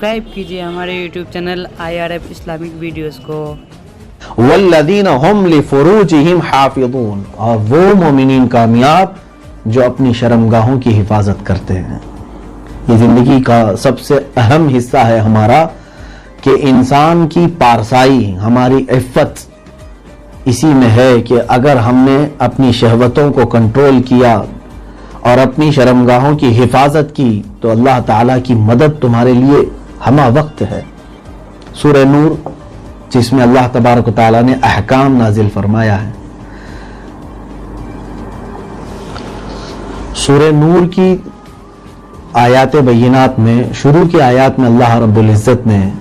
Subscribe कीजिए हमारे YouTube channel IRF Islamic videos को। वल्लज़ीना हुम लिफुरूजिहिम हाफिज़ून, और वो मोमिनीन कामयाब जो अपनी शर्मगाहों की हिफाजत करते हैं। ये जिंदगी का सबसे अहम हिस्सा है हमारा कि इंसान की पारसाई, हमारी इफ़्फ़त इसी में है कि अगर हमने अपनी शहवतों को कंट्रोल किया और अपनी शर्मगाहों की हिफाजत की तो अल्लाह ताला की मदद तुम्हारे लिए हमा वक्त है। सूरह नूर, जिसमें अल्लाह तबारक व तआला ने अहकाम नाजिल फरमाया है, सूरह नूर की आयात बय्यिनात में, शुरू की आयात में अल्लाह रब्बुल इज़्ज़त ने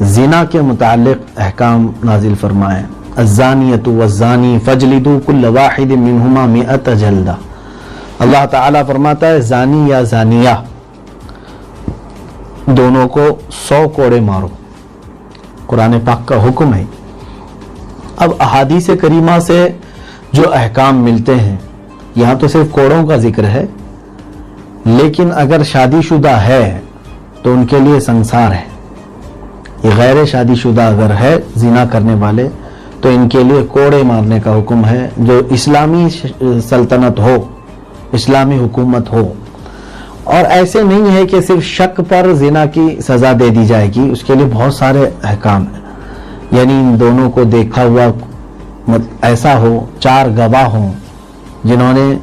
ज़िना के मुतालिक अहकाम नाजिल फरमाए। अज़्ज़ानियतु वज़्ज़ानी फ़ज्लिदू कुल्ल वाहिदिन मिनहुमा मिअत जल्दा। अल्लाह ताला फरमाता है ज़ानी या ज़ानिया दोनों को 100 कोड़े मारो। कुरान पाक का हुक्म है। अब अहादीस करीमा से जो अहकाम मिलते हैं, यहाँ तो सिर्फ कोड़ों का जिक्र है, लेकिन अगर शादीशुदा है तो उनके लिए संसार है। ये गैर शादीशुदा अगर है जिना करने वाले तो इनके लिए कोड़े मारने का हुक्म है। जो इस्लामी सल्तनत हो, इस्लामी हुकूमत हो, और ऐसे नहीं है कि सिर्फ शक पर जिना की सज़ा दे दी जाएगी, उसके लिए बहुत सारे अहकाम हैं। यानी इन दोनों को देखा हुआ ऐसा हो, 4 गवाह हों जिन्होंने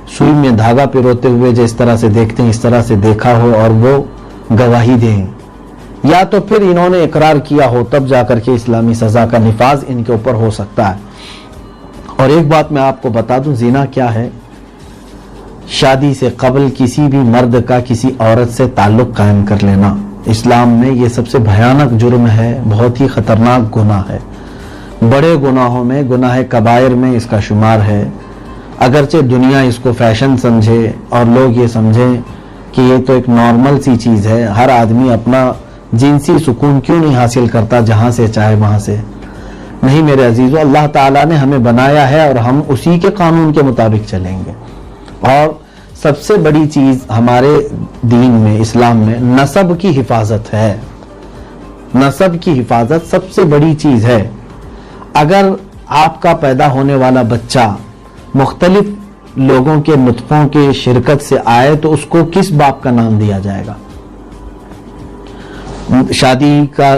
सुई में धागा पिरोते हुए जिस तरह से देखते हैं इस तरह से देखा हो और वो गवाही दें, या तो फिर इन्होंने इकरार किया हो, तब जाकर के इस्लामी सज़ा का निफाज इनके ऊपर हो सकता है। और एक बात मैं आपको बता दूं, जिना क्या है? शादी से कबल किसी भी मर्द का किसी औरत से ताल्लुक कायम कर लेना इस्लाम में ये सबसे भयानक जुर्म है, बहुत ही खतरनाक गुनाह है। बड़े गुनाहों में, गुनाह कबायर में इसका शुमार है। अगरचे दुनिया इसको फैशन समझे और लोग ये समझें कि ये तो एक नॉर्मल सी चीज़ है, हर आदमी अपना जिनसी सुकून क्यों नहीं हासिल करता जहाँ से चाहे वहाँ से। नहीं मेरे अजीज़ों, अल्लाह ताला ने हमें बनाया है और हम उसी के कानून के मुताबिक चलेंगे। और सबसे बड़ी चीज़ हमारे दीन में, इस्लाम में, नसब की हिफाजत है। नसब की हिफाजत सबसे बड़ी चीज़ है। अगर आपका पैदा होने वाला बच्चा मुख्तलिफ लोगों के नुतफ़ों के शिरकत से आए तो उसको किस बाप का नाम दिया जाएगा? शादी का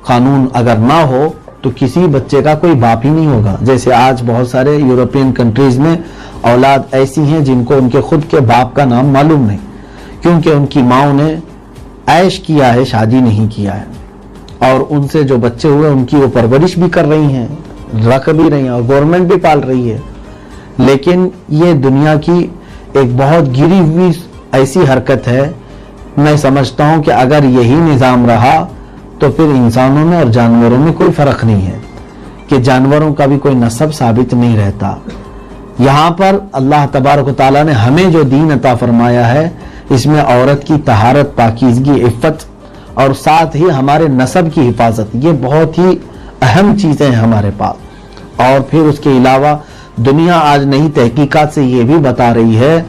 कानून अगर ना हो तो किसी बच्चे का कोई बाप ही नहीं होगा। जैसे आज बहुत सारे यूरोपियन कंट्रीज में औलाद ऐसी हैं जिनको उनके खुद के बाप का नाम मालूम नहीं, क्योंकि उनकी माओ ने ऐश किया है, शादी नहीं किया है, और उनसे जो बच्चे हुए उनकी वो परवरिश भी कर रही हैं, रख भी रही हैं और गवर्नमेंट भी पाल रही है। लेकिन ये दुनिया की एक बहुत गिरी हुई ऐसी हरकत है। मैं समझता हूं कि अगर यही निज़ाम रहा तो फिर इंसानों में और जानवरों में कोई फ़र्क नहीं है, कि जानवरों का भी कोई नसब साबित नहीं रहता। यहाँ पर अल्लाह तबारक व तआला ने हमें जो दीन अता फरमाया है, इसमें औरत की तहारत, पाकीज़गी, इफ़्फ़त और साथ ही हमारे नसब की हिफाजत, ये बहुत ही अहम चीज़ें हैं हमारे पास। और फिर उसके अलावा दुनिया आज नई तहकीकात से ये भी बता रही है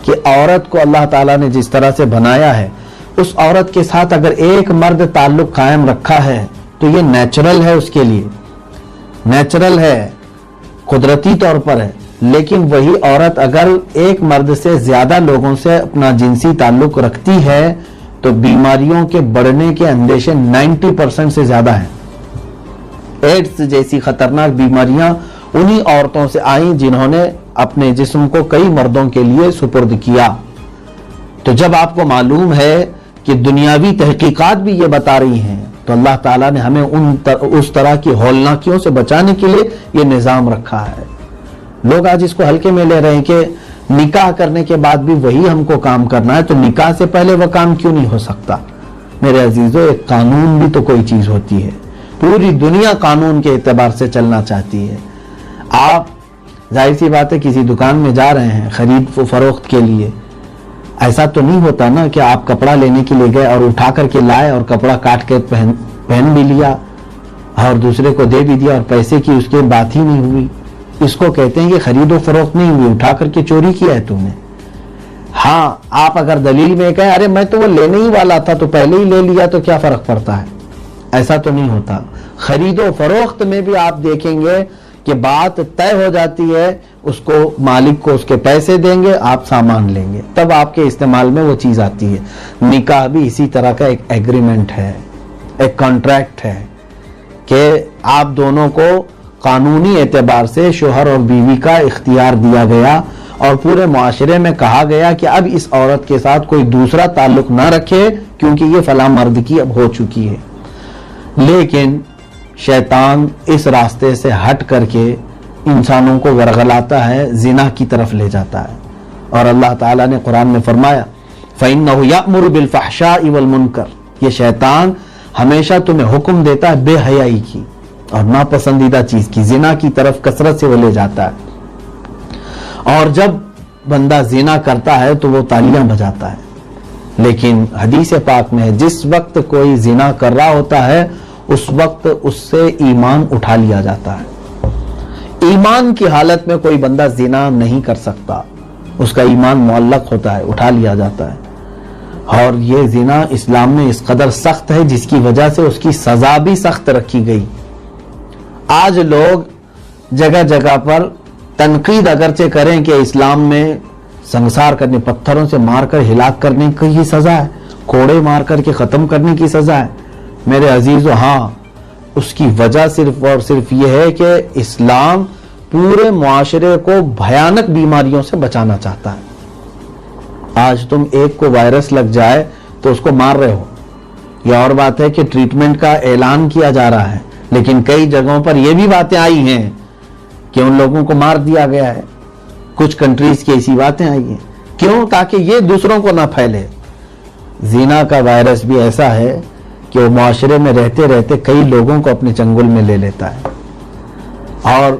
कि औरत को अल्लाह ताला ने जिस तरह से बनाया है, उस औरत के साथ अगर एक मर्द ताल्लुक कायम रखा है तो ये नेचुरल है, उसके लिए नेचुरल है, कुदरती तौर पर है। लेकिन वही औरत अगर एक मर्द से ज्यादा लोगों से अपना जिनसी ताल्लुक रखती है तो बीमारियों के बढ़ने के अंदेशे 90% से ज्यादा हैं। एड्स जैसी खतरनाक बीमारियां उन्हीं औरतों से आई जिन्होंने अपने जिस्म को कई मर्दों के लिए सुपुर्द किया। तो जब आपको मालूम है कि दुनियावी तहकीकात भी ये बता रही हैं, तो अल्लाह ताला ने हमें उस तरह की हौलनाकियों से बचाने के लिए ये निज़ाम रखा है। लोग आज इसको हल्के में ले रहे हैं कि निकाह करने के बाद भी वही हमको काम करना है, तो निकाह से पहले वह काम क्यों नहीं हो सकता? मेरे अजीजों, एक कानून भी तो कोई चीज़ होती है। पूरी दुनिया कानून के एतबार से चलना चाहती है। आप जाहिर सी बात है किसी दुकान में जा रहे हैं खरीद फरोख्त के लिए, ऐसा तो नहीं होता ना कि आप कपड़ा लेने के लिए गए और उठा करके लाए और कपड़ा काट के पहन भी लिया और दूसरे को दे भी दिया और पैसे की उसके बात ही नहीं हुई। इसको कहते हैं कि खरीदो फरोख्त नहीं हुई, उठा करके चोरी किया है तुमने। ہاں آپ اگر دلیل میں کہیں ارے میں تو وہ لینے ہی والا تھا تو پہلے ہی لے لیا تو کیا فرق پڑتا ہے، ایسا تو نہیں ہوتا. خرید و فروخت میں بھی آپ دیکھیں گے کہ بات طے ہو جاتی ہے، اس کو مالک کو اس کے پیسے دیں گے، آپ سامان لیں گے، تب آپ کے استعمال میں وہ چیز آتی ہے. نکاح بھی اسی طرح کا ایک ایگریمنٹ ہے، ایک کانٹریکٹ ہے کہ آپ دونوں کو قانونی اعتبار سے شوہر اور بیوی کا اختیار دیا گیا اور پورے معاشرے میں کہا گیا کہ اب اس عورت کے ساتھ کوئی دوسرا تعلق نہ رکھے کیونکہ یہ فلاں مرد کی اب ہو چکی ہے. لیکن شیطان اس راستے سے ہٹ کر کے انسانوں کو ورغلاتا ہے، زنا کی طرف لے جاتا ہے. اور اللہ تعالیٰ نے قرآن میں فرمایا فَإِنَّهُ يَأْمُرُ بِالْفَحْشَاءِ وَالْمُنْكَرِ، یہ شیطان ہمیشہ تمہیں حکم دیتا ہے بے حیائی کی اور ناپسندیدہ چیز کی، زنا کی طرف کثرت سے وہ لے جاتا ہے. اور جب بندہ زنا کرتا ہے تو وہ تالیاں بجاتا ہے. لیکن حدیث پاک میں جس وقت کوئی زنا کر رہا ہوتا ہے اس وقت اس سے ایمان اٹھا لیا جاتا ہے. ایمان کی حالت میں کوئی بندہ زنا نہیں کر سکتا، اس کا ایمان معلق ہوتا ہے، اٹھا لیا جاتا ہے. اور یہ زنا اسلام میں اس قدر سخت ہے جس کی وجہ سے اس کی سزا بھی سخت رکھی گئی. آج لوگ جگہ جگہ پر تنقید اگرچہ کریں کہ اسلام میں سنسار کرنے، پتھروں سے مار کر ہلاک کرنے کی سزا ہے، کوڑے مار کر کے ختم کرنے کی سزا ہے. میرے عزیزو، ہاں اس کی وجہ صرف اور صرف یہ ہے کہ اسلام پورے معاشرے کو بھیانک بیماریوں سے بچانا چاہتا ہے. آج تم ایک کو وائرس لگ جائے تو اس کو مار رہے ہو. یہ اور بات ہے کہ ٹریٹمنٹ کا اعلان کیا جا رہا ہے، لیکن کئی جگہوں پر یہ بھی باتیں آئی ہیں کہ ان لوگوں کو مار دیا گیا ہے. کچھ کنٹریز کی ایسی باتیں آئی ہیں. کیوں؟ تاکہ یہ دوسروں کو نہ پھیلے. زنا کا وائرس بھی ایسا ہے کہ وہ معاشرے میں رہتے رہتے کئی لوگوں کو اپنے چنگل میں لے لیتا ہے. اور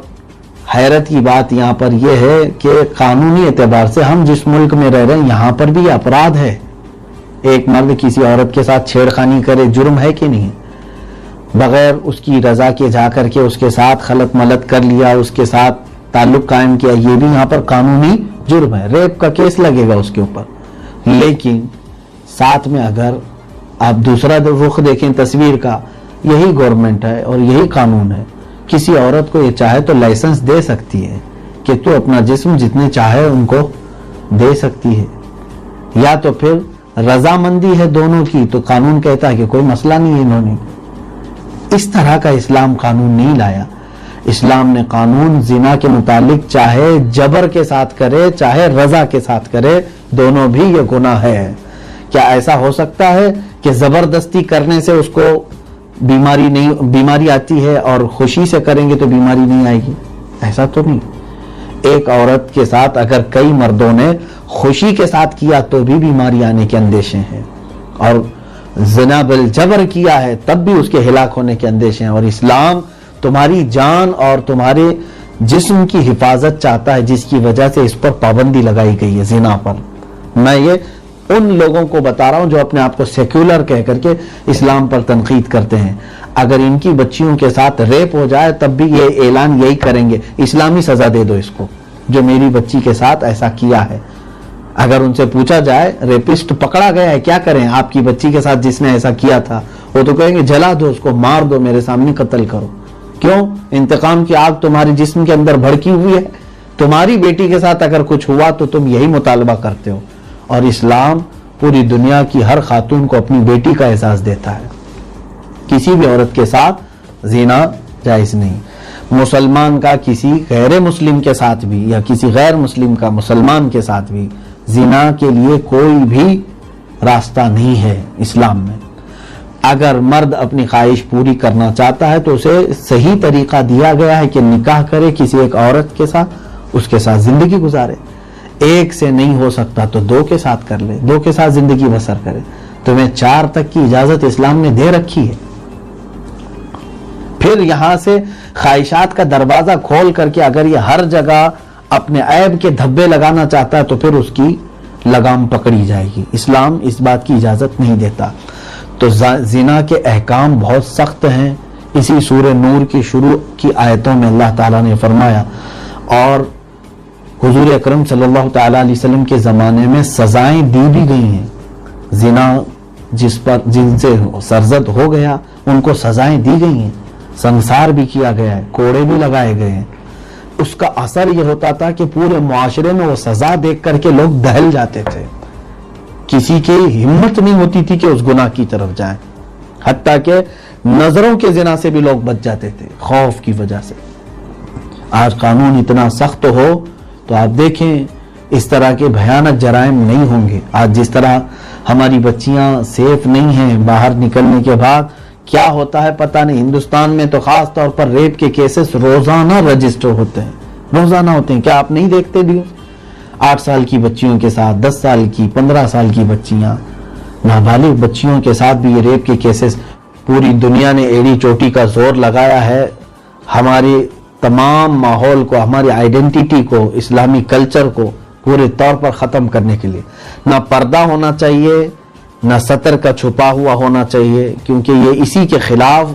حیرت کی بات یہاں پر یہ ہے کہ قانونی اعتبار سے ہم جس ملک میں رہ رہے ہیں یہاں پر بھی اپرادھ ہے. ایک مرد کسی عورت کے ساتھ چھیڑخانی کرے، جرم ہے کہ نہیں؟ بغیر اس کی رضا کے جا کر کے اس کے ساتھ خلط ملط کر لیا، اس کے ساتھ تعلق قائم کیا، یہ بھی یہاں پر قانونی جرم ہے، ریپ کا کیس لگے گا اس کے اوپر. لیکن ساتھ میں اگر آپ دوسرا رخ دیکھیں تصویر کا، یہی گورنمنٹ ہے اور یہی قانون ہے. کسی عورت کو یہ چاہے تو لائسنس دے سکتی ہے کہ تو اپنا جسم جتنے چاہے ان کو دے سکتی ہے، یا تو پھر رضامندی ہے دونوں کی تو قانون کہتا ہے کہ کوئی مسئلہ نہیں ہے. انہوں نے اس طرح کا اسلام قانون نہیں لایا. اسلام نے قانون زنا کے متعلق چاہے جبر کے ساتھ کرے چاہے رضا کے ساتھ کرے، دونوں بھی یہ گناہ ہے. کیا ایسا ہو سکتا ہے کہ زبردستی کرنے سے اس کو بیماری آتی ہے اور خوشی سے کریں گے تو بیماری نہیں آئے گی؟ ایسا تو نہیں. ایک عورت کے ساتھ اگر کئی مردوں نے خوشی کے ساتھ کیا تو بھی بیماری آنے کے اندیشے ہیں، اور زنا بالجبر کیا ہے تب بھی اس کے ہلاک ہونے کے اندیشے ہیں. اور اسلام تمہاری جان اور تمہارے جسم کی حفاظت چاہتا ہے، جس کی وجہ سے اس پر پابندی لگائی گئی ہے زنا پر. میں یہ ان لوگوں کو بتا رہا ہوں جو اپنے آپ کو سیکولر کہہ کر کے اسلام پر تنقید کرتے ہیں. اگر ان کی بچیوں کے ساتھ ریپ ہو جائے تب بھی یہ اعلان یہی کریں گے، اسلامی سزا دے دو اس کو جو میری بچی کے ساتھ ایسا کیا ہے. اگر ان سے پوچھا جائے ریپسٹ پکڑا گیا ہے کیا کریں آپ کی بچی کے ساتھ جس نے ایسا کیا تھا، وہ تو کہیں گے جلا دو اس کو، مار دو، میرے سامنے قتل کرو. کیوں؟ انتقام کی آگ تمہارے جسم کے اندر بھڑکی ہوئی ہے. تمہاری بیٹی کے ساتھ اگر کچھ ہوا تو تم یہی مطالبہ کرتے ہو. اور اسلام پوری دنیا کی ہر خاتون کو اپنی بیٹی کا احساس دیتا ہے. کسی بھی عورت کے ساتھ زنا جائز نہیں. مسلمان کا کسی غیر مسلم کے ساتھ بھی یا کسی غیر مسلم کا مسلمان کے ساتھ بھی زنا کے لیے کوئی بھی راستہ نہیں ہے اسلام میں. اگر مرد اپنی خواہش پوری کرنا چاہتا ہے تو اسے صحیح طریقہ دیا گیا ہے کہ نکاح کرے کسی ایک عورت کے ساتھ، اس کے ساتھ زندگی گزارے. ایک سے نہیں ہو سکتا تو دو کے ساتھ کر لے، دو کے ساتھ زندگی بسر کرے. تمہیں 4 تک کی اجازت اسلام نے دے رکھی ہے. پھر یہاں سے خواہشات کا دروازہ کھول کر کے اگر یہ ہر جگہ اپنے عیب کے دھبے لگانا چاہتا ہے تو پھر اس کی لگام پکڑی جائے گی. اسلام اس بات کی اجازت نہیں دیتا. تو زنا کے احکام بہت سخت ہیں. اسی سورہ نور کی شروع کی آیتوں میں اللہ تعالیٰ نے فرمایا، اور हुजूर अकरम सल्लल्लाहु ताला अलैहि वसल्लम के ज़माने में सजाएं दी भी गई हैं। जिना जिनसे सरजद हो गया उनको सजाएं दी गई हैं, संसार भी किया गया है, कोड़े भी लगाए गए हैं। उसका असर यह होता था कि पूरे मुआशरे में वो सजा देख करके लोग दहल जाते थे, किसी की हिम्मत नहीं होती थी कि उस गुनाह की तरफ जाएं, हत्ता के नजरों के जिना से भी लोग बच जाते थे खौफ की वजह से। आज कानून इतना सख्त हो तो आप देखें इस तरह के भयानक जराइम नहीं होंगे। आज जिस तरह हमारी बच्चियां सेफ नहीं हैं, बाहर निकलने के बाद क्या होता है पता नहीं। हिंदुस्तान में तो खास तौर पर रेप के केसेस रोजाना रजिस्टर होते हैं, रोजाना होते हैं। क्या आप नहीं देखते न्यूज़? 8 साल की बच्चियों के साथ, 10 साल की, 15 साल की बच्चियां, नाबालिग बच्चियों के साथ भी ये रेप के केसेस। पूरी दुनिया ने एड़ी चोटी का जोर लगाया है हमारे तमाम माहौल को, हमारी आइडेंटिटी को, इस्लामी कल्चर को पूरे तौर पर ख़त्म करने के लिए। ना पर्दा होना चाहिए, ना सतर का छुपा हुआ होना चाहिए, क्योंकि ये इसी के खिलाफ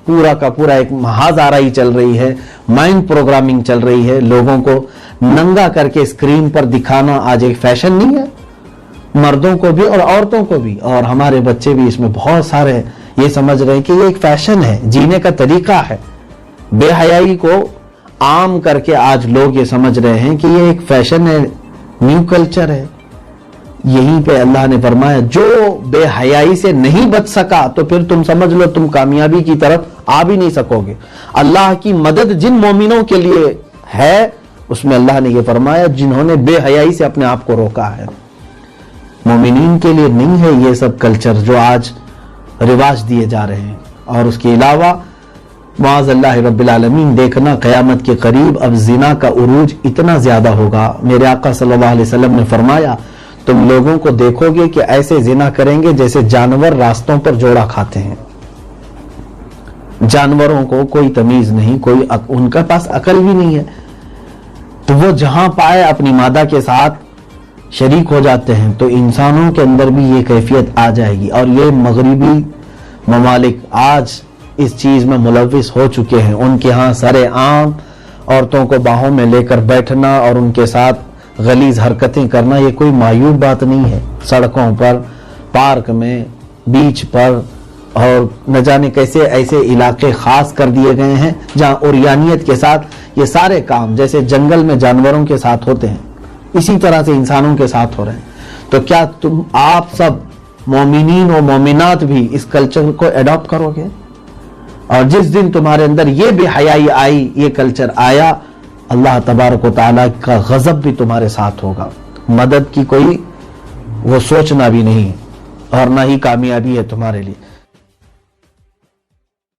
पूरा का पूरा एक महाजाराई चल रही है, माइंड प्रोग्रामिंग चल रही है। लोगों को नंगा करके स्क्रीन पर दिखाना आज एक फैशन नहीं है, मर्दों को भी और औरतों को भी, और हमारे बच्चे भी इसमें बहुत सारे ये समझ रहे हैं कि ये एक फैशन है, जीने का तरीका है। बेहयाई को आम करके आज लोग ये समझ रहे हैं कि ये एक फैशन है, न्यू कल्चर है। यहीं पे अल्लाह ने फरमाया जो बेहयाई से नहीं बच सका तो फिर तुम समझ लो तुम कामयाबी की तरफ आ भी नहीं सकोगे। अल्लाह की मदद जिन मोमिनों के लिए है उसमें अल्लाह ने ये फरमाया जिन्होंने बेहयाई से अपने आप को रोका है। मोमिनीन के लिए नहीं है ये सब कल्चर जो आज रिवाज दिए जा रहे हैं। और उसके अलावा माज़अल्लाह रब्बिल आलमीन देखना क़यामत के करीब अब जिना का उरूज इतना ज्यादा होगा। मेरे आका सल्लल्लाहु अलैहि वसल्लम ने फरमाया तुम लोगों को देखोगे कि ऐसे जिना करेंगे जैसे जानवर रास्तों पर जोड़ा खाते हैं। जानवरों को कोई तमीज नहीं, कोई उनका पास अकल भी नहीं है, तो वो जहां पाए अपनी मादा के साथ शरीक हो जाते हैं। तो इंसानों के अंदर भी ये कैफियत आ जाएगी। और ये मगरिबी ममालिक आज इस चीज में मुलविस हो चुके हैं। उनके यहाँ सरे आम औरतों को बाहों में लेकर बैठना और उनके साथ गलीज हरकतें करना ये कोई मायूब बात नहीं है। सड़कों पर, पार्क में, बीच पर, और न जाने कैसे ऐसे इलाके खास कर दिए गए हैं जहां उरियानियत के साथ ये सारे काम जैसे जंगल में जानवरों के साथ होते हैं इसी तरह से इंसानों के साथ हो रहे हैं। तो क्या तुम आप सब मोमिनीन और मोमिनात भी इस कल्चर को एडॉप्ट करोगे? और जिस दिन तुम्हारे अंदर ये बेहयाई आई, ये कल्चर आया, अल्लाह तबारक व तआला का गजब भी तुम्हारे साथ होगा। मदद की कोई वो सोचना भी नहीं और ना ही कामयाबी है तुम्हारे लिए।